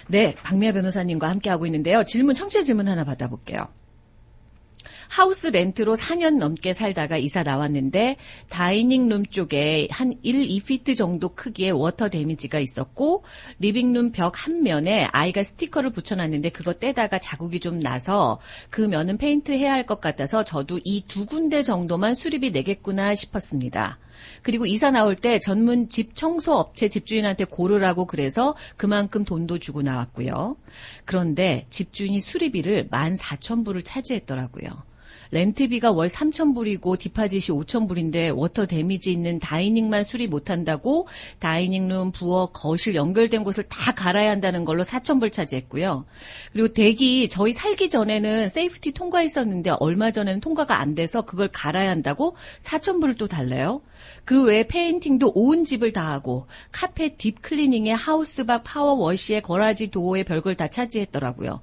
네, 박미아 변호사님과 함께하고 있는데요. 청취자 질문 하나 받아볼게요. 하우스 렌트로 4년 넘게 살다가 이사 나왔는데 다이닝룸 쪽에 한 2피트 정도 크기의 워터 데미지가 있었고 리빙룸 벽 한 면에 아이가 스티커를 붙여놨는데 그거 떼다가 자국이 좀 나서 그 면은 페인트해야 할 것 같아서 저도 이 2군데 정도만 수리비 내겠구나 싶었습니다. 그리고 이사 나올 때 전문 집 청소 업체 집주인한테 고르라고 그래서 그만큼 돈도 주고 나왔고요. 그런데 집주인이 수리비를 14,000불을 차지했더라고요. 렌트비가 월 3,000불이고 디파짓이 5,000불인데 워터 데미지 있는 다이닝만 수리 못한다고 다이닝룸, 부엌, 거실 연결된 곳을 다 갈아야 한다는 걸로 4,000불 차지했고요. 그리고 대기 저희 살기 전에는 세이프티 통과했었는데 얼마 전에는 통과가 안 돼서 그걸 갈아야 한다고 4,000불을 또 달래요. 그 외에 페인팅도 온 집을 다 하고 카펫 딥 클리닝에 하우스 밖 파워워시에 거라지 도어에 별걸 다 차지했더라고요.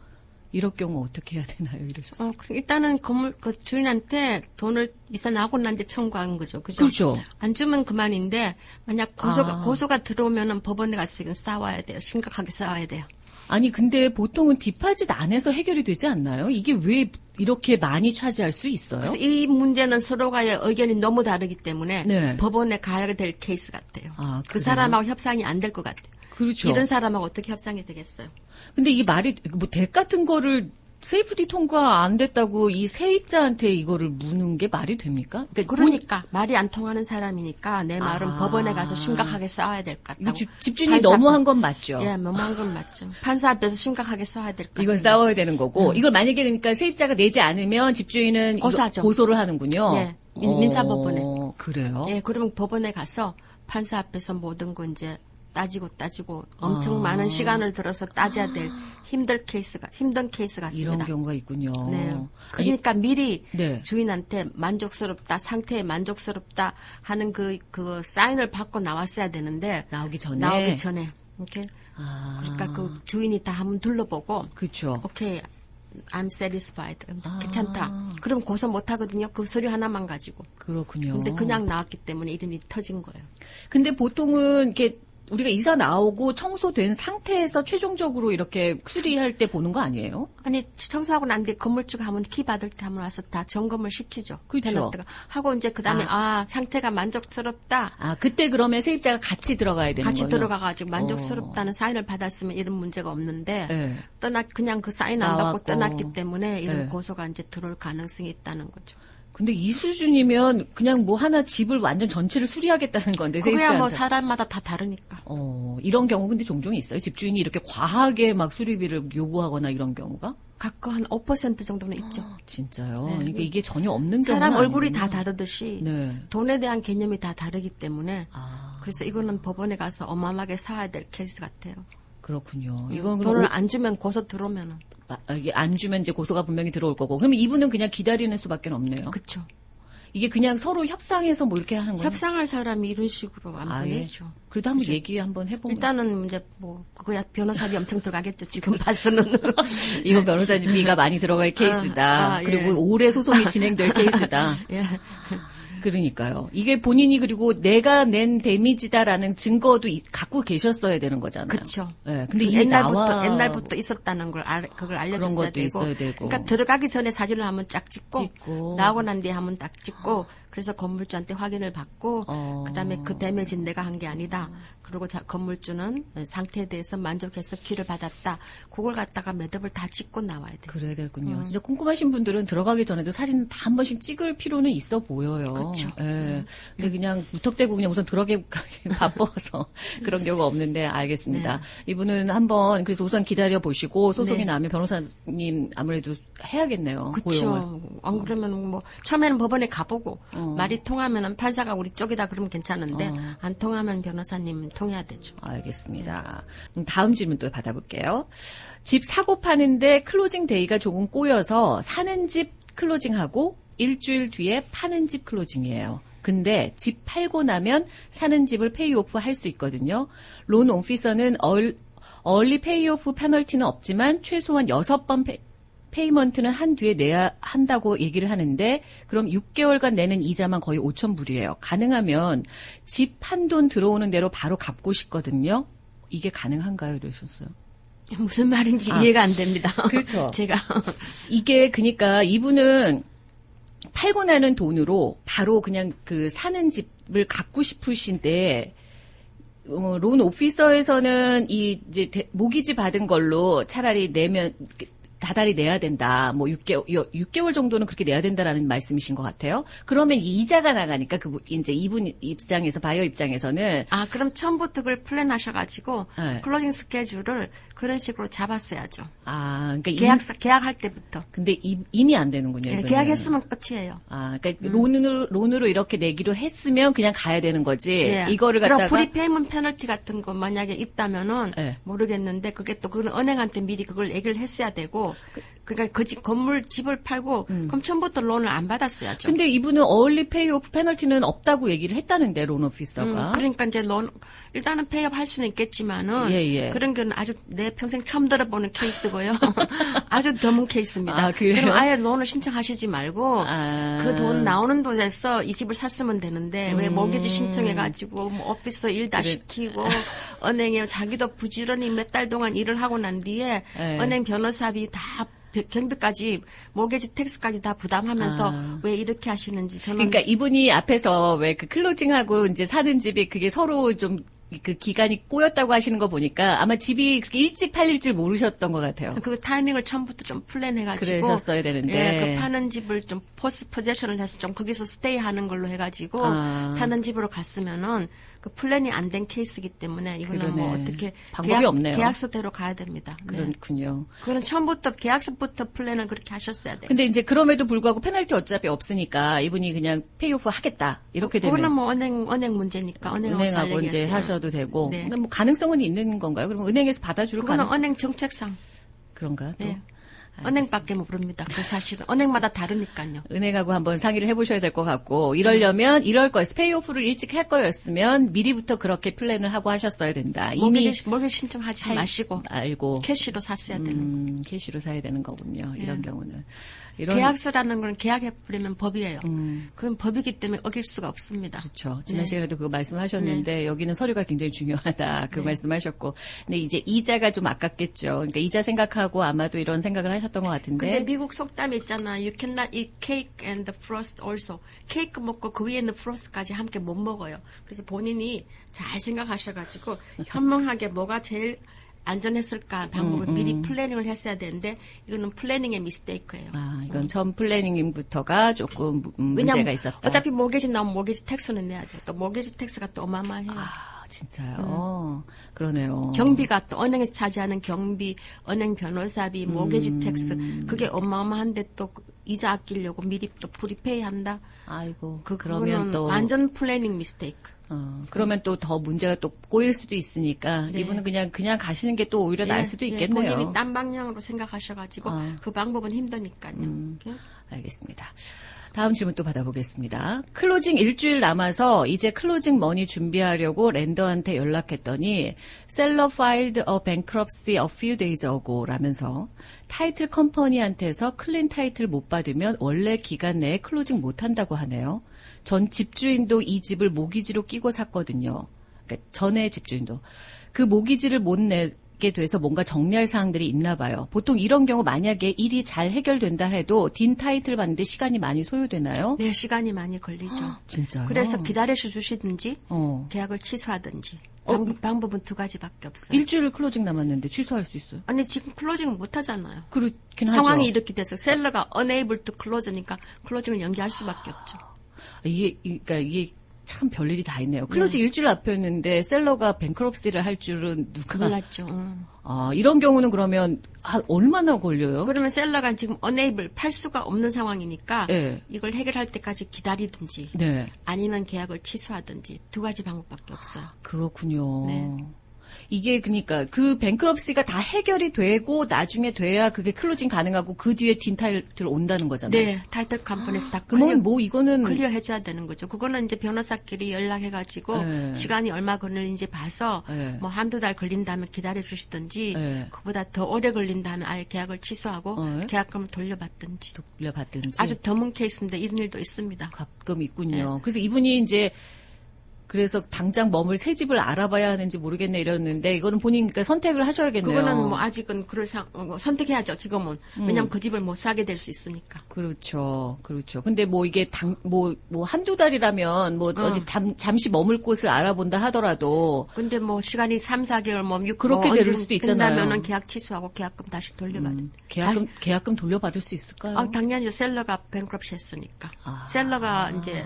이럴 경우 어떻게 해야 되나요? 이러셨어요. 일단은 건물 그 주인한테 돈을 이사 나고 난 뒤에 청구한 거죠. 그죠? 그렇죠. 안 주면 그만인데 만약 고소가 들어오면은 법원에 가서 이건 싸워야 돼요. 심각하게 싸워야 돼요. 아니 근데 보통은 디파짓 안에서 해결이 되지 않나요? 이게 왜 이렇게 많이 차지할 수 있어요? 그래서 이 문제는 서로가의 의견이 너무 다르기 때문에 네. 법원에 가야 될 케이스 같아요. 그 그래요? 사람하고 협상이 안 될 것 같아요. 그렇죠. 이런 사람하고 어떻게 협상이 되겠어요? 근데 이 말이 뭐 댁 같은 거를 세이프티 통과 안 됐다고 이 세입자한테 이거를 무는 게 말이 됩니까? 그러니까 말이 안 통하는 사람이니까 내 말은 법원에 가서 심각하게 싸워야 될 것 같다고. 이거 집주인이 너무한 건 맞죠? 예, 너무한 건 맞죠. 판사 앞에서 심각하게 싸워야 될 것 같아요. 이건 싸워야 되는 거고 이걸 만약에 그러니까 세입자가 내지 않으면 집주인은 고소하죠. 고소를 하는군요. 예, 민사법원에. 그래요? 예, 그러면 법원에 가서 판사 앞에서 모든 거 이제 따지고 엄청 많은 시간을 들어서 따져야 될 힘든 케이스 같습니다. 이런 경우가 있군요. 네. 그러니까 미리 네. 주인한테 만족스럽다, 상태에 만족스럽다 하는 그 사인을 받고 나왔어야 되는데 나오기 전에. 이렇게. 그러니까 그 주인이 다 한번 둘러보고. 그렇죠. 오케이. I'm satisfied. 괜찮다. 그럼 고소 못 하거든요. 그 서류 하나만 가지고. 그렇군요. 근데 그냥 나왔기 때문에 이름이 터진 거예요. 근데 보통은 이렇게 우리가 이사 나오고 청소된 상태에서 최종적으로 이렇게 수리할 때 보는 거 아니에요? 아니 청소하고 난 뒤에 건물주가 하면 키 받을 때 한번 와서 다 점검을 시키죠. 그렇죠. 테너트가 하고 이제 그다음에 상태가 만족스럽다. 그때 그러면 세입자가 같이 들어가야 되는 거예요? 같이 들어가가지고 만족스럽다는 사인을 받았으면 이런 문제가 없는데 네. 그냥 그 사인 안 받고 나왔고. 떠났기 때문에 이런 네. 고소가 이제 들어올 가능성이 있다는 거죠. 근데 이 수준이면 그냥 뭐 하나 집을 완전 전체를 수리하겠다는 건데 그거야 세입자한테. 뭐 사람마다 다 다르니까. 이런 경우 근데 종종 있어요. 집주인이 이렇게 과하게 막 수리비를 요구하거나 이런 경우가? 가끔 한 5% 정도는 있죠. 진짜요? 네. 그러니까 이게 전혀 없는 경우는 사람 얼굴이 아니군요. 다 다르듯이 네. 돈에 대한 개념이 다 다르기 때문에 그래서 이거는 법원에 가서 어마어마하게 사야 될 케이스 같아요. 그렇군요. 이건 돈을 안 주면 고소 들어오면은. 이게 안 주면 이제 고소가 분명히 들어올 거고. 그럼 이분은 그냥 기다리는 수밖에 없네요. 그렇죠. 이게 그냥 서로 협상해서 뭐 이렇게 하는 거예요? 협상할 사람이 이런 식으로 안 보내죠. 그래도 한번 얘기 한번 해보면. 일단은 이제 뭐 그거야 변호사비 엄청 들어가겠죠. 지금 봐서는. 이건 변호사비가 많이 들어갈 케이스다. 그리고 예. 오래 소송이 진행될 케이스다. 예. 그러니까요. 이게 본인이 그리고 내가 낸 데미지다라는 증거도 갖고 계셨어야 되는 거잖아요. 그렇죠. 네, 근데 그 옛날부터 있었다는 걸 그걸 알려줬어야 것도 있어야 되고. 그러니까 들어가기 전에 사진을 한번 쫙 찍고 나오고 난 뒤에 한번 딱 찍고 그래서 건물주한테 확인을 받고 그다음에 그 데미지는 내가 한 게 아니다. 그리고 건물주는 상태에 대해서 만족해서 키를 받았다. 그걸 갖다가 매듭을 다 찍고 나와야 돼요. 그래야 되군요. 진짜 궁금하신 분들은 들어가기 전에도 사진 다 한 번씩 찍을 필요는 있어 보여요. 그렇죠. 예. 근데 그냥 무턱대고 그냥 우선 들어가기 바빠서 그런 경우가 없는데 알겠습니다. 네. 이분은 한번 그래서 우선 기다려 보시고 소송이 나면 변호사님 아무래도 해야겠네요. 그렇죠. 안 그러면 뭐 처음에는 법원에 가보고 말이 통하면은 판사가 우리 쪽이다 그러면 괜찮은데 안 통하면 변호사님 통해야 되죠. 알겠습니다. 다음 질문 또 받아볼게요. 집 사고 파는데 클로징 데이가 조금 꼬여서 사는 집 클로징하고 일주일 뒤에 파는 집 클로징이에요. 근데 집 팔고 나면 사는 집을 페이오프 할 수 있거든요. 론 오피서는 얼리 페이오프 페널티는 없지만 최소한 6번 페이먼트는 한 뒤에 내야 한다고 얘기를 하는데 그럼 6개월간 내는 이자만 거의 5,000불이에요. 가능하면 집 판 돈 들어오는 대로 바로 갚고 싶거든요. 이게 가능한가요? 이러셨어요. 무슨 말인지 이해가 안 됩니다. 그렇죠. 제가 이게 그러니까 이분은 팔고 나는 돈으로 바로 그냥 그 사는 집을 갖고 싶으신데 론 오피서에서는 이 이제 모기지 받은 걸로 차라리 내면 다달이 내야 된다. 뭐 6개월 정도는 그렇게 내야 된다라는 말씀이신 것 같아요. 그러면 이자가 나가니까 그 이제 이분 입장에서 바이어 입장에서는 그럼 처음부터 그걸 플랜하셔가지고 네. 클로징 스케줄을 그런 식으로 잡았어야죠. 그러니까 계약할 때부터. 근데 이미 안 되는군요. 네, 이거는. 계약했으면 끝이에요. 그러니까 론으로 이렇게 내기로 했으면 그냥 가야 되는 거지. 예. 이거를 갖다가 그리고 프리페이먼트 페널티 같은 거 만약에 있다면은 예. 모르겠는데 그게 또 그런 은행한테 미리 그걸 얘기를 했어야 되고 그러니까 그 건물 집을 팔고 그럼 처음부터 론을 안 받았어야죠. 근데 이분은 어울리 페이오프 페널티는 없다고 얘기를 했다는데 론 오피서가. 그러니까 이제 일단은 페이업 할 수는 있겠지만은 예. 그런 건 아주 내 평생 처음 들어보는 케이스고요. 아주 드문 케이스입니다. 그래요? 그럼 아예 론을 신청하시지 말고 그 돈 나오는 돈에서 이 집을 샀으면 되는데 왜 모기지 신청해가지고 뭐 오피서 일 다 시키고 은행에 자기도 부지런히 몇 달 동안 일을 하고 난 뒤에 은행 변호사비 다 경비까지 모기지 텍스까지 다 부담하면서 왜 이렇게 하시는지 저는 그러니까 이분이 앞에서 왜 그 클로징하고 이제 사는 집이 그게 서로 좀 그 기간이 꼬였다고 하시는 거 보니까 아마 집이 그렇게 일찍 팔릴 줄 모르셨던 것 같아요. 그 타이밍을 처음부터 좀 플랜해가지고 그러셨어야 되는데 그 파는 집을 좀 포스 포제션을 해서 좀 거기서 스테이하는 걸로 해가지고 사는 집으로 갔으면은 그 플랜이 안 된 케이스이기 때문에 이거는 뭐 어떻게 방법이 없네요. 계약서대로 가야 됩니다. 그렇군요. 그건 처음부터 계약서부터 플랜을 그렇게 하셨어야 돼요. 근데 이제 그럼에도 불구하고 페널티 어차피 없으니까 이분이 그냥 페이오프 하겠다 이렇게 되면 그거는 뭐 은행 문제니까 은행하고 이제 하셔도 되고. 네. 뭐 가능성은 있는 건가요? 그럼 은행에서 받아줄 그거는 가능? 은행 정책상 그런가? 또? 네. 은행밖에 모릅니다. 그 사실은 은행마다 다르니까요. 은행하고 한번 상의를 해보셔야 될 것 같고 이러려면 이럴 거였어. 페이오프를 일찍 할 거였으면 미리부터 그렇게 플랜을 하고 하셨어야 된다. 이미 모기지 신청하지 마시고 알고 캐시로 샀어야 되는 거. 캐시로 사야 되는 거군요. 이런 경우는. 계약서라는 건 계약해버리면 법이에요. 그건 법이기 때문에 어길 수가 없습니다. 그렇죠. 지난 시간에도 그거 말씀하셨는데 여기는 서류가 굉장히 중요하다. 그 말씀하셨고. 근데 이제 이자가 좀 아깝겠죠. 그러니까 이자 생각하고 아마도 이런 생각을 하셨던 것 같은데. 근데 미국 속담이 있잖아. You cannot eat cake and the frost also. 케이크 먹고 그 위에 있는 프로스트까지 함께 못 먹어요. 그래서 본인이 잘 생각하셔가지고 현명하게 뭐가 제일 안전했을까 방법을 미리 플래닝을 했어야 되는데 이거는 플래닝의 미스테이크예요. 이건 처음 플래닝부터가 조금 문제가 왜냐면 있었다. 어차피 모기지 나오면 모기지 텍스는 내야 돼요. 또 모기지 텍스가 또 어마어마해요. 진짜요? 그러네요. 경비가 또 은행에서 차지하는 경비, 은행 변호사비, 모기지 텍스 그게 어마어마한데 또 이자 아끼려고 미리 또 프리페이 한다. 아이고 그러면 또 완전 플래닝 미스테이크. 그러면 또 더 문제가 또 꼬일 수도 있으니까 이분은 그냥 가시는 게 또 오히려 나을 수도 있겠네요. 본인이 딴 방향으로 생각하셔가지고 그 방법은 힘드니까요. 알겠습니다. 다음 질문 또 받아보겠습니다. 클로징 일주일 남아서 이제 클로징 머니 준비하려고 랜더한테 연락했더니 셀러 filed a bankruptcy a few days ago 라면서 타이틀 컴퍼니한테서 클린 타이틀 못 받으면 원래 기간 내에 클로징 못 한다고 하네요. 전 집주인도 이 집을 모기지로 끼고 샀거든요. 그러니까 전에 집주인도. 그 모기지를 못 내게 돼서 뭔가 정리할 사항들이 있나 봐요. 보통 이런 경우 만약에 일이 잘 해결된다 해도 딘 타이틀 받는데 시간이 많이 소요되나요? 네, 시간이 많이 걸리죠. 진짜요? 그래서 기다려서 주시든지 계약을 취소하든지 방법은 두 가지밖에 없어요. 일주일 클로징 남았는데 취소할 수 있어요? 아니 지금 클로징을 못 하잖아요. 그렇긴 하죠. 상황이 이렇게 돼서 셀러가 unable to close니까 클로징을 연기할 수밖에 없죠. 이게 참 별일이 다 있네요. 클로징 일주일 앞이었는데 셀러가 뱅크럽시를 할 줄은 누가 몰랐죠. 이런 경우는 그러면 얼마나 걸려요? 그러면 셀러가 지금 unable 팔 수가 없는 상황이니까 네. 이걸 해결할 때까지 기다리든지 아니면 계약을 취소하든지 두 가지 방법밖에 없어요. 그렇군요. 네. 이게 그러니까 그 뱅크럽시가 다 해결이 되고 나중에 돼야 그게 클로징 가능하고 그 뒤에 딘 타이틀 온다는 거잖아요. 네, 타이틀 컴퍼니에서 다 그러면 뭐 이거는 클리어 해줘야 되는 거죠. 그거는 이제 변호사끼리 연락해가지고 시간이 얼마 걸리는지 봐서 뭐 한두 달 걸린다면 기다려 주시든지 그보다 더 오래 걸린다면 아예 계약을 취소하고 계약금을 돌려받든지. 돌려받든지. 아주 드문 케이스인데 이런 일도 있습니다. 가끔 있군요. 그래서 이분이 이제 그래서 당장 머물 새 집을 알아봐야 하는지 모르겠네 이러는데 이거는 본인 그러니까 선택을 하셔야겠네요. 그거는 뭐 아직은 선택해야죠. 지금은 왜냐하면 그 집을 못 사게 될 수 있으니까. 그렇죠, 그렇죠. 근데 뭐 이게 뭐 한두 달이라면 뭐 어디 잠시 머물 곳을 알아본다 하더라도. 근데 뭐 시간이 3, 4개월 뭐 6, 그렇게 될 수도 있잖아요. 된다면은 계약 취소하고 계약금 다시 돌려받을. 계약금 돌려받을 수 있을까요? 당연히 셀러가 뱅크럽시 했으니까. 셀러가 이제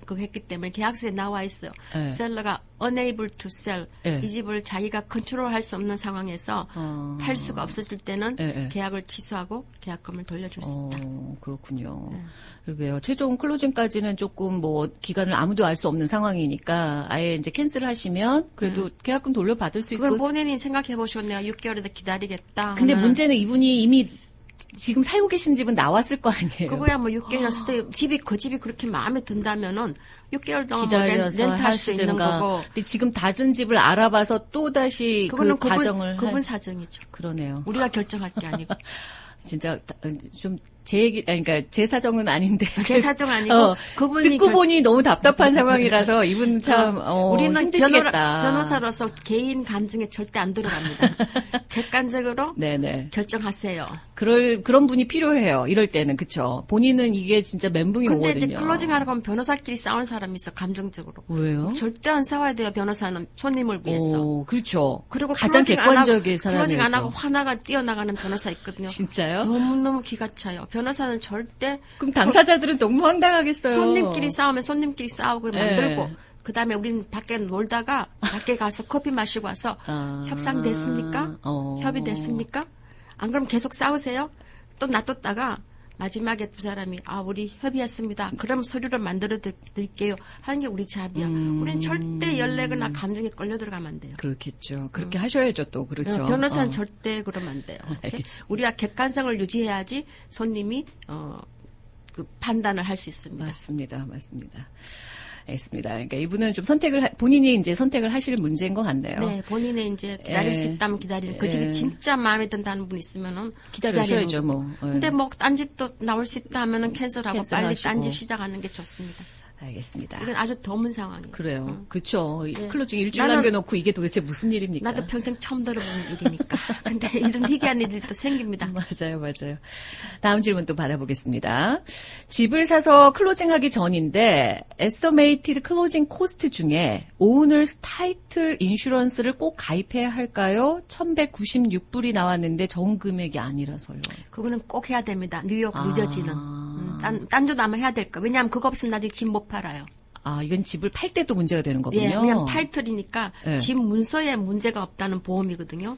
그 했기 때문에 계약서에 나와 있어요. 네. 셀러가 unable to sell. 네. 이 집을 자기가 컨트롤할 수 없는 상황에서 팔 수가 없어질 때는 계약을 취소하고 계약금을 돌려줄 수 있다. 그렇군요. 그러게요. 최종 클로징까지는 조금 뭐 기간을 아무도 알 수 없는 상황이니까 아예 이제 캔슬하시면 그래도 계약금 돌려받을 수 있고. 그걸 본인이 생각해 보셨네요. 6개월에도 기다리겠다. 근데 문제는 이분이 이미 지금 살고 계신 집은 나왔을 거 아니에요. 그거야 뭐 6개월 스테이 그 집이 그렇게 마음에 든다면은 6개월 동안 기다려서 뭐 렌트할 수 있는 거고. 근데 지금 다른 집을 알아봐서 또 다시 그거는 그 과정을 그분 사정이죠. 그러네요. 우리가 결정할 게 아니고. 진짜 좀 제 얘기, 그러니까 제 사정은 아닌데. 제 사정 아니고 그분이 듣고 보니 너무 답답한 상황이라서 이분 참 우리는 힘드시겠다. 변호사로서 개인 감정에 절대 안 들어갑니다. 객관적으로 네네. 결정하세요. 그런 분이 필요해요. 이럴 때는 그쵸. 본인은 이게 진짜 멘붕이 근데 오거든요. 이제 클로징하러 가면 변호사끼리 싸우는 사람이 있어 감정적으로. 왜요? 절대 안 싸워야 돼요. 변호사는 손님을 위해서. 그렇죠. 그리고 가장 객관적인 사람이죠. 클로징 안 하고 화나가 뛰어나가는 변호사 있거든요. 진짜요? 너무너무 기가 차요. 변호사는 절대. 그럼 당사자들은 너무 황당하겠어요. 손님끼리 싸우면 손님끼리 싸우고 만들고. 네. 그 다음에 우리는 밖에 놀다가 밖에 가서 커피 마시고 와서 협상됐습니까? 협의됐습니까? 안 그럼 계속 싸우세요? 또 놔뒀다가 마지막에 두 사람이 우리 협의했습니다. 그럼 서류를 만들어 드릴게요. 하는 게 우리 잡이야. 우리는 절대 연락이나 감정에 끌려 들어가면 안 돼요. 그렇겠죠. 그렇게 하셔야죠 또. 그렇죠. 변호사는 절대 그러면 안 돼요. 우리가 객관성을 유지해야지 손님이 그 판단을 할 수 있습니다. 맞습니다. 알겠습니다. 그러니까 이분은 좀 본인이 이제 선택을 하실 문제인 것 같네요. 네, 본인이 이제 기다릴 수 있다면 기다리는. 그 집이 진짜 마음에 든다는 분 있으면은 기다려야죠, 뭐. 근데 뭐 딴 집도 나올 수 있다 하면은 캔슬하고 빨리 딴 집 시작하는 게 좋습니다. 알겠습니다. 이건 아주 드문 상황이에요. 그래요. 그렇죠. 클로징 일주일 남겨놓고 이게 도대체 무슨 일입니까? 나도 평생 처음 들어보는 일이니까. 근데 이런 희귀한 일이 또 생깁니다. 맞아요. 다음 질문 또 받아보겠습니다. 집을 사서 클로징하기 전인데 에스터메이티드 클로징 코스트 중에 오너스 타이틀 인슈런스를 꼭 가입해야 할까요? 1,196불이 나왔는데 전 금액이 아니라서요. 그거는 꼭 해야 됩니다. 뉴욕, 뉴저지는. 딴 데도 아마 해야 될 거예요. 왜냐하면 그거 없으면 나중에 집 못 팔아요. 이건 집을 팔 때도 문제가 되는 거군요. 예, 그냥 타이틀이니까 네. 집 문서에 문제가 없다는 보험이거든요.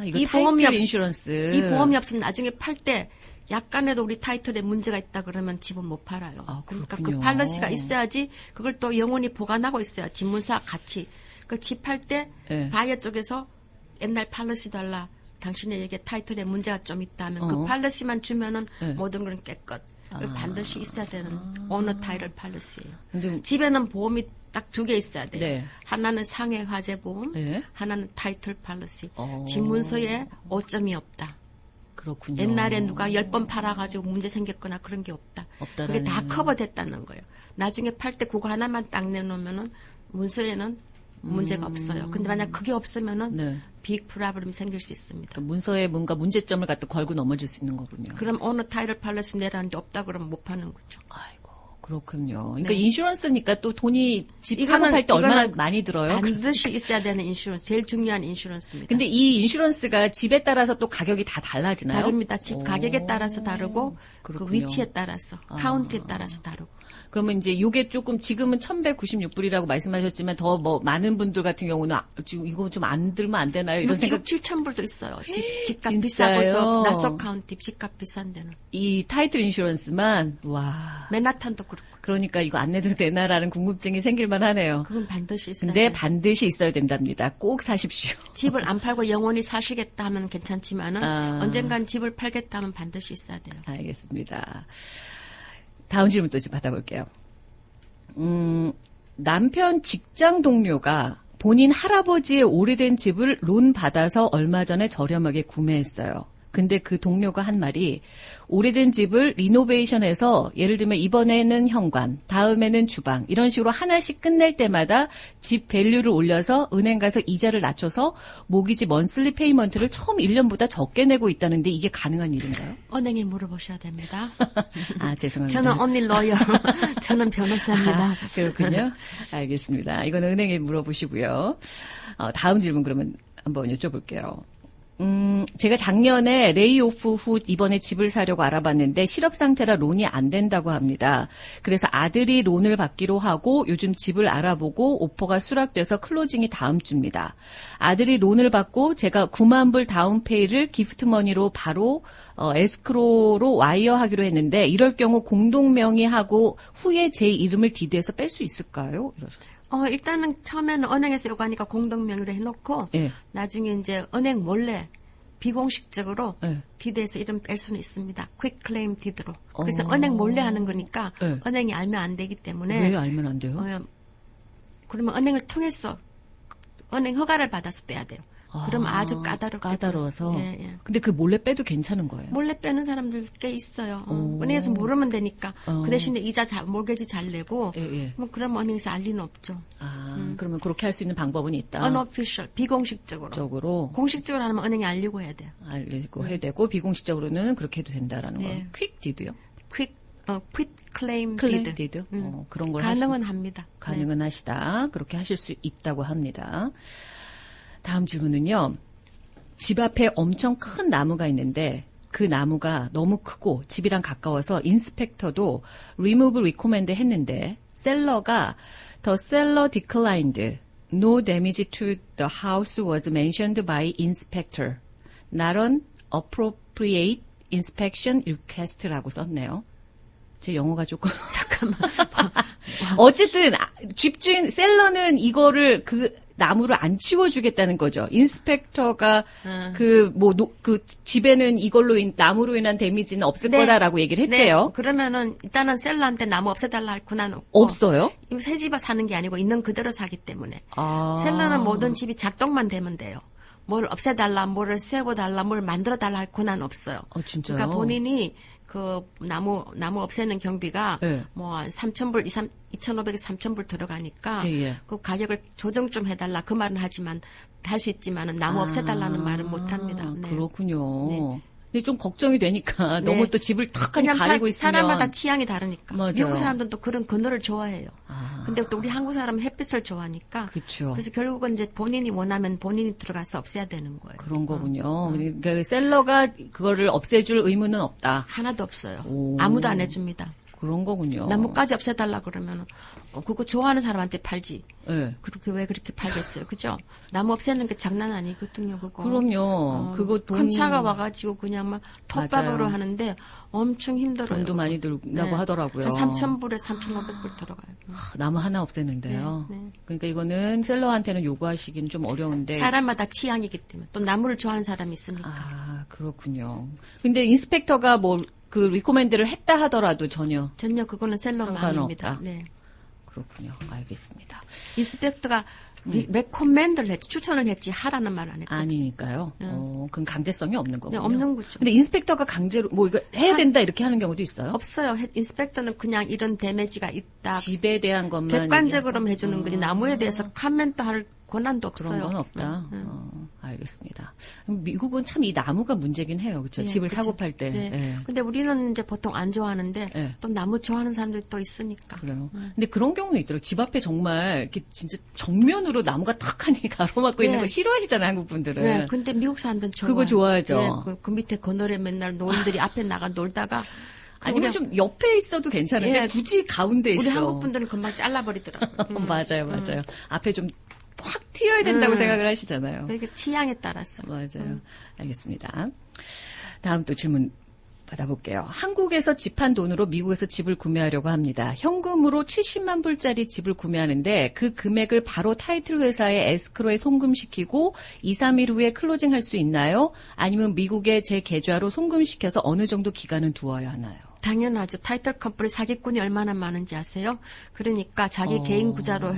이거 타이틀 인슈런스. 이 보험이 없으면 나중에 팔 때 약간에도 우리 타이틀에 문제가 있다 그러면 집을 못 팔아요. 그러니까 그 팔러시가 있어야지 그걸 또 영원히 보관하고 있어요. 집 문서와 같이. 그 집 팔 때 바이어 쪽에서 옛날 팔러시 달라. 당신에게 타이틀에 문제가 좀 있다면 그 팔러시만 주면은 모든 건 깨끗. 반드시 있어야 되는 오너 타이틀 팔러시예요. 근데 집에는 보험이 딱 2개 있어야 돼요. 네. 하나는 상해 화재 보험, 하나는 타이틀 팔러시. 집 문서에 오점이 없다. 그렇군요. 옛날에 누가 10번 팔아가지고 문제 생겼거나 그런 게 없다. 그게 다 커버됐다는 거예요. 나중에 팔 때 그거 하나만 딱 내놓으면은 문서에는 문제가 없어요. 근데 만약 그게 없으면은 빅 프라블럼 생길 수 있습니다. 그러니까 문서에 뭔가 문제점을 갖다 걸고 넘어질 수 있는 거군요. 그럼 오너 타이틀 팔러시 내라는데 없다 그러면 못 파는 거죠. 아이고 그렇군요. 그러니까 인슈런스니까 또 돈이 집 사고 팔 때 얼마나 많이 들어요? 반드시 있어야 되는 인슈런스, 제일 중요한 인슈런스입니다. 근데 이 인슈런스가 집에 따라서 또 가격이 다 달라지나요? 다릅니다. 집 가격에 따라서 다르고 그 위치에 따라서 카운티에 따라서 다르고. 그러면 이제 요게 조금 지금은 1,196불이라고 말씀하셨지만 더 뭐 많은 분들 같은 경우는 지금 이거 좀 안 들면 안 되나요? 이런 생각. 7,000불도 있어요. 집값 비싸고 저 나서 카운티 집값 비싼 데는. 이 타이틀 인슈런스만 와. 맨하탄도 그렇고. 그러니까 이거 안 내도 되나라는 궁금증이 생길 만하네요. 그건 반드시 있어야 근데 반드시 있어야 된답니다. 꼭 사십시오. 집을 안 팔고 영원히 사시겠다 하면 괜찮지만은 언젠간 집을 팔겠다 하면 반드시 있어야 돼요. 알겠습니다. 다음 질문 또 좀 받아볼게요. 남편 직장 동료가 본인 할아버지의 오래된 집을 론 받아서 얼마 전에 저렴하게 구매했어요. 근데 그 동료가 한 말이 오래된 집을 리노베이션해서 예를 들면 이번에는 현관, 다음에는 주방 이런 식으로 하나씩 끝낼 때마다 집 밸류를 올려서 은행 가서 이자를 낮춰서 모기지 먼슬리 페이먼트를 처음 1년보다 적게 내고 있다는데 이게 가능한 일인가요? 은행에 물어보셔야 됩니다. 아, 죄송합니다. 저는 언니 러이어. 저는 변호사입니다. 그렇군요. 알겠습니다. 이거는 은행에 물어보시고요. 다음 질문 그러면 한번 여쭤볼게요. 제가 작년에 레이오프 후 이번에 집을 사려고 알아봤는데 실업 상태라 론이 안 된다고 합니다. 그래서 아들이 론을 받기로 하고 요즘 집을 알아보고 오퍼가 수락돼서 클로징이 다음 주입니다. 아들이 론을 받고 제가 9만 불 다운페이를 기프트머니로 바로 에스크로로 와이어하기로 했는데 이럴 경우 공동명의하고 후에 제 이름을 디드해서 뺄 수 있을까요? 이러셨어요. 일단은 처음에는 은행에서 요구하니까 공동명의로 해놓고 예. 나중에 이제 은행 몰래 비공식적으로 예. 디드에서 이름 뺄 수는 있습니다. 퀵 클레임 디드로. 그래서 은행 몰래 하는 거니까 예. 은행이 알면 안 되기 때문에 왜 알면 안 돼요? 그러면 은행을 통해서 은행 허가를 받아서 빼야 돼요. 그럼 아주 까다로워서. 예, 예. 근데 그 몰래 빼도 괜찮은 거예요? 몰래 빼는 사람들 꽤 있어요. 은행에서 모르면 되니까. 그 대신에 이자 몰개지 잘 내고. 예, 예. 뭐 그러면 은행에서 알 리는 없죠. 그러면 그렇게 할 수 있는 방법은 있다. unofficial, 비공식적으로. 공식적으로 하면 은행에 알리고 해야 돼요. 알리고 해야 되고 비공식적으로는 그렇게 해도 된다라는 네. 거예요. 퀵 디드요? quick claim 클레임 deed. 디드? 그런 걸 가능은 합니다. 가능은 하시다. 그렇게 하실 수 있다고 합니다. 다음 질문은요. 집 앞에 엄청 큰 나무가 있는데 그 나무가 너무 크고 집이랑 가까워서 인스펙터도 remove recommend 했는데 셀러가 the seller declined. No damage to the house was mentioned by inspector. Not an appropriate inspection request라고 썼네요. 제 영어가 조금 잠깐만. 어쨌든 집주인 셀러는 이거를 그 나무를 안 치워주겠다는 거죠. 인스펙터가 그 집에는 이걸로 나무로 인한 데미지는 없을 거다라고 얘기를 했대요. 네. 그러면은 일단은 셀러한테 나무 없애달라 할 권한은 없고. 없어요? 새 집에 사는 게 아니고 있는 그대로 사기 때문에. 아. 셀러는 모든 집이 작동만 되면 돼요. 뭘 없애달라, 뭐를 세워달라, 뭘 만들어달라 할 권한은 없어요. 진짜요? 그러니까 본인이 그 나무 없애는 경비가 네. 뭐 3,000불, 2,500에서 3,000불 들어가니까 예. 그 가격을 조정 좀 해달라 그 말은 하지만 할 수 있지만은 나무 없애달라는 말은 못 합니다. 네. 그렇군요. 네. 근데 좀 걱정이 되니까 네. 너무 또 집을 탁하니 가리고 있으면 사람마다 취향이 다르니까. 맞아요. 미국 사람들은 또 그런 그늘을 좋아해요. 근데 또 우리 한국 사람은 햇빛을 좋아하니까. 그렇죠. 그래서 결국은 이제 본인이 원하면 본인이 들어가서 없애야 되는 거예요. 그런 거군요. 그러니까 셀러가 그거를 없애줄 의무는 없다. 하나도 없어요. 오. 아무도 안 해줍니다. 그런 거군요. 나무까지 없애달라 그러면 그거 좋아하는 사람한테 팔지. 네. 그렇게 왜 그렇게 팔겠어요, 그죠? 나무 없애는 게 장난 아니거든요, 그거. 그럼요. 그거 큰 차가 와가지고 그냥 막 톱밥으로 하는데 엄청 힘들어요. 돈도 많이 들다고 하더라고요. 한 3,000불에 3,500불 들어가요. 나무 하나 없애는데요. 네. 그러니까 이거는 셀러한테는 요구하시기는 좀 어려운데. 사람마다 취향이기 때문에 또 나무를 좋아하는 사람이 있으니까. 그렇군요. 근데 인스펙터가 그 리코멘드를 했다 하더라도 전혀 그거는 셀러 마음입니다. 네. 그렇군요. 알겠습니다. 인스펙터가 레코멘드를 했지, 추천을 했지 하라는 말 안 했고. 아니니까요. 그럼 강제성이 없는 거군요. 네, 없는 거죠. 근데 인스펙터가 강제로 이거 해야 된다 이렇게 하는 경우도 있어요? 없어요. 인스펙터는 그냥 이런 데미지가 있다. 집에 대한 것만 객관적으로 해주는 거지 나무에 대해서 코멘트 할 권한도 없어요. 그런 건 없다. 알겠습니다. 미국은 참 이 나무가 문제긴 해요. 그렇죠? 네, 집을 그쵸. 사고 팔 때. 네. 네. 근데 우리는 이제 보통 안 좋아하는데 네. 또 나무 좋아하는 사람들이 또 있으니까. 그래요. 근데 그런 경우는 있더라고요. 집 앞에 정말 이렇게 진짜 정면으로 나무가 탁하니 가로막고 있는 거 싫어하시잖아요, 한국 분들은. 네. 근데 미국 사람들은 좋아요. 그거 좋아하죠. 네. 그 밑에 그늘에 맨날 노인들이 앞에 나가 놀다가 아니면 좀 옆에 있어도 괜찮은데 굳이 가운데 있어. 우리 한국 분들은 금방 잘라버리더라고요. 맞아요. 앞에 좀 확 튀어야 된다고 생각을 하시잖아요. 그러니까 취향에 따라서. 맞아요. 알겠습니다. 다음 또 질문 받아볼게요. 한국에서 집한 돈으로 미국에서 집을 구매하려고 합니다. 현금으로 70만 불짜리 집을 구매하는데 그 금액을 바로 타이틀 회사의 에스크로에 송금시키고 2, 3일 후에 클로징할 수 있나요? 아니면 미국에 제 계좌로 송금시켜서 어느 정도 기간은 두어야 하나요? 당연하죠. 타이틀 컴퍼니 사기꾼이 얼마나 많은지 아세요? 그러니까 자기 개인 구자로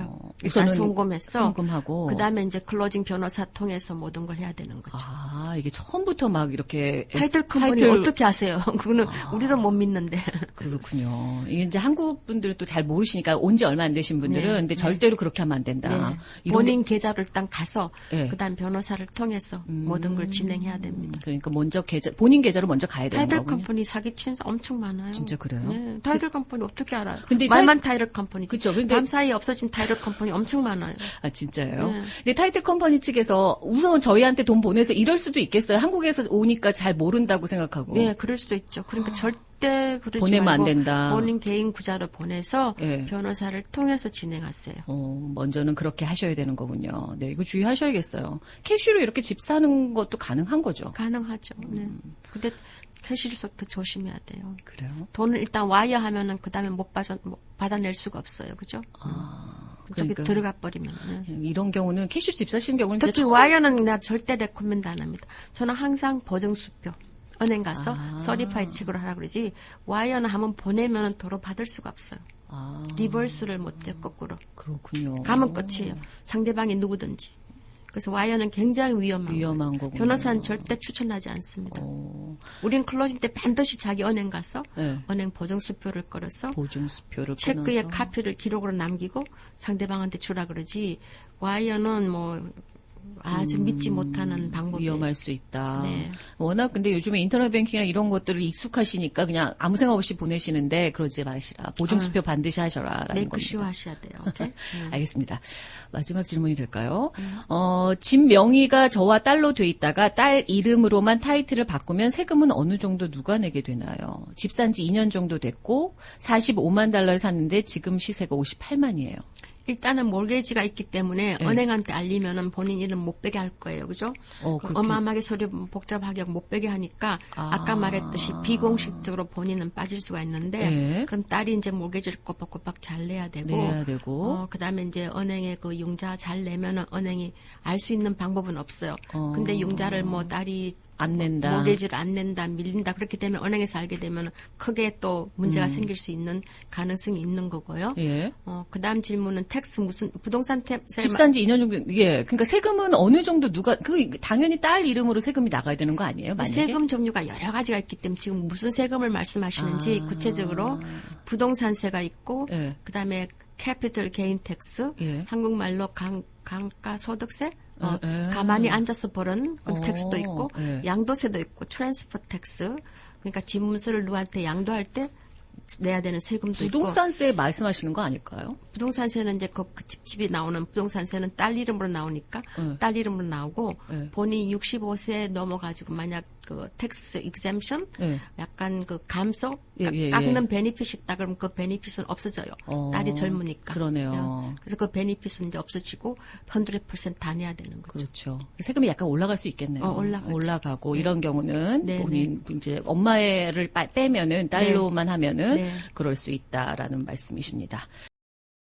일단 우선은 송금해서 송금하고 그다음에 이제 클로징 변호사 통해서 모든 걸 해야 되는 거죠. 아, 이게 처음부터 막 이렇게 타이틀 컴퍼니 어떻게 아세요? 그거는 우리도 못 믿는데. 그렇군요. 이게 이제 한국 분들은 또 잘 모르시니까 온 지 얼마 안 되신 분들은 네, 근데 절대로 그렇게 하면 안 된다. 네. 이런 본인 계좌로 일단 가서 네. 그다음 변호사를 통해서 모든 걸 진행해야 됩니다. 그러니까 먼저 본인 계좌로 먼저 가야 되는 타이틀 거군요. 컴퍼니 사기친 사 엄청 많아요. 진짜 그래요? 네. 타이틀 컴퍼니 어떻게 알아요? 근데 말만 타이틀 컴퍼니. 그쵸. 근데 다음 사이에 없어진 타이틀 컴퍼니 엄청 많아요. 아, 진짜요? 네. 근데 타이틀 컴퍼니 측에서 우선 저희한테 돈 보내서 이럴 수도 있겠어요. 한국에서 오니까 잘 모른다고 생각하고. 네, 그럴 수도 있죠. 그러니까 절대 그러지 보내면 말고 안 된다. 본인 개인 구자로 보내서 네. 변호사를 통해서 진행하세요. 먼저는 그렇게 하셔야 되는 거군요. 네, 이거 주의하셔야겠어요. 캐시로 이렇게 집 사는 것도 가능한 거죠? 가능하죠. 네. 근데 캐시로부터 조심해야 돼요. 그래요? 돈을 일단 와야 하면은 그 다음에 받아낼 수가 없어요. 그죠? 저기 그러니까 들어가 버리면. 네. 이런 경우는 캐시 집 사시는 경우는 특히 진짜 와이어는 내가 절대 레코멘드 안 합니다. 저는 항상 보증수표. 은행 가서 서리파이 책으로 하라 그러지. 와이어는 한번 보내면은 도로 받을 수가 없어요. 리버스를 못해요, 거꾸로. 그렇군요. 가면 끝이에요. 상대방이 누구든지. 그래서 와이어는 굉장히 위험한 거고요. 거군요. 변호사는 절대 추천하지 않습니다. 우린 클로징 때 반드시 자기 은행 가서 네. 은행 보증수표를 걸어서 보증수표를 체크의 끊어서. 카피를 기록으로 남기고 상대방한테 주라 그러지. 와이어는 뭐 아주 믿지 못하는 방법이에요. 위험할 수 있다. 네. 워낙 근데 요즘에 인터넷 뱅킹이나 이런 것들을 익숙하시니까 그냥 아무 생각 없이 보내시는데 그러지 마시라. 보증수표 반드시 하셔라라는 메이크 겁니다. 쇼 하셔야 돼요. 오케이? 알겠습니다. 마지막 질문이 될까요? 집 명의가 저와 딸로 돼 있다가 딸 이름으로만 타이틀을 바꾸면 세금은 어느 정도 누가 내게 되나요? 집 산 지 2년 정도 됐고 45만 달러에 샀는데 지금 시세가 58만이에요. 일단은 몰게지가 있기 때문에 네. 은행한테 알리면은 본인 이름 못 빼게 할 거예요. 그죠? 그렇게. 어마어마하게 서류 복잡하게 못 빼게 하니까 아까 말했듯이 비공식적으로 본인은 빠질 수가 있는데 네. 그럼 딸이 이제 몰게지를 꼬박꼬박 잘 내야 되고 그다음에 이제 은행에 그 융자 잘 내면은 은행이 알 수 있는 방법은 없어요. 근데 융자를 뭐 딸이 안 낸다. 몰게지를 안 낸다, 밀린다. 그렇게 되면 은행에서 알게 되면 크게 또 문제가 생길 수 있는 가능성이 있는 거고요. 예. 그다음 질문은 텍스 무슨 부동산 텍스 집 산 지 2년 정도, 예. 그러니까 세금은 어느 정도 당연히 딸 이름으로 세금이 나가야 되는 거 아니에요? 만약에? 세금 종류가 여러 가지가 있기 때문에 지금 무슨 세금을 말씀하시는지 구체적으로 부동산세가 있고, 예. 그다음에 캐피털 게인 텍스, 예. 한국말로 강가소득세, 예. 가만히 앉아서 벌은 그 텍스도 있고, 예. 양도세도 있고, 트랜스퍼 텍스, 그러니까 집문서를 누구한테 양도할 때 내야 되는 세금도 있고. 부동산세 말씀하시는 거 아닐까요? 부동산세는 이제 그 집이 나오는 부동산세는 딸 이름으로 나오니까 딸 이름으로 나오고 본인이 65세 넘어가지고 만약 그 텍스 익셈션 약간 그 감소 깎는 베니핏이 있다 그러면 그 베니핏은 없어져요. 딸이 젊으니까. 그러네요. 그래서 그 베니핏은 이제 없어지고 100%다 내야 되는 거죠. 그렇죠. 세금이 약간 올라갈 수 있겠네요. 올라가고 이런 경우는 본인 이제 엄마를 빼면은 딸로만 하면은 그럴 수 있다라는 말씀이십니다.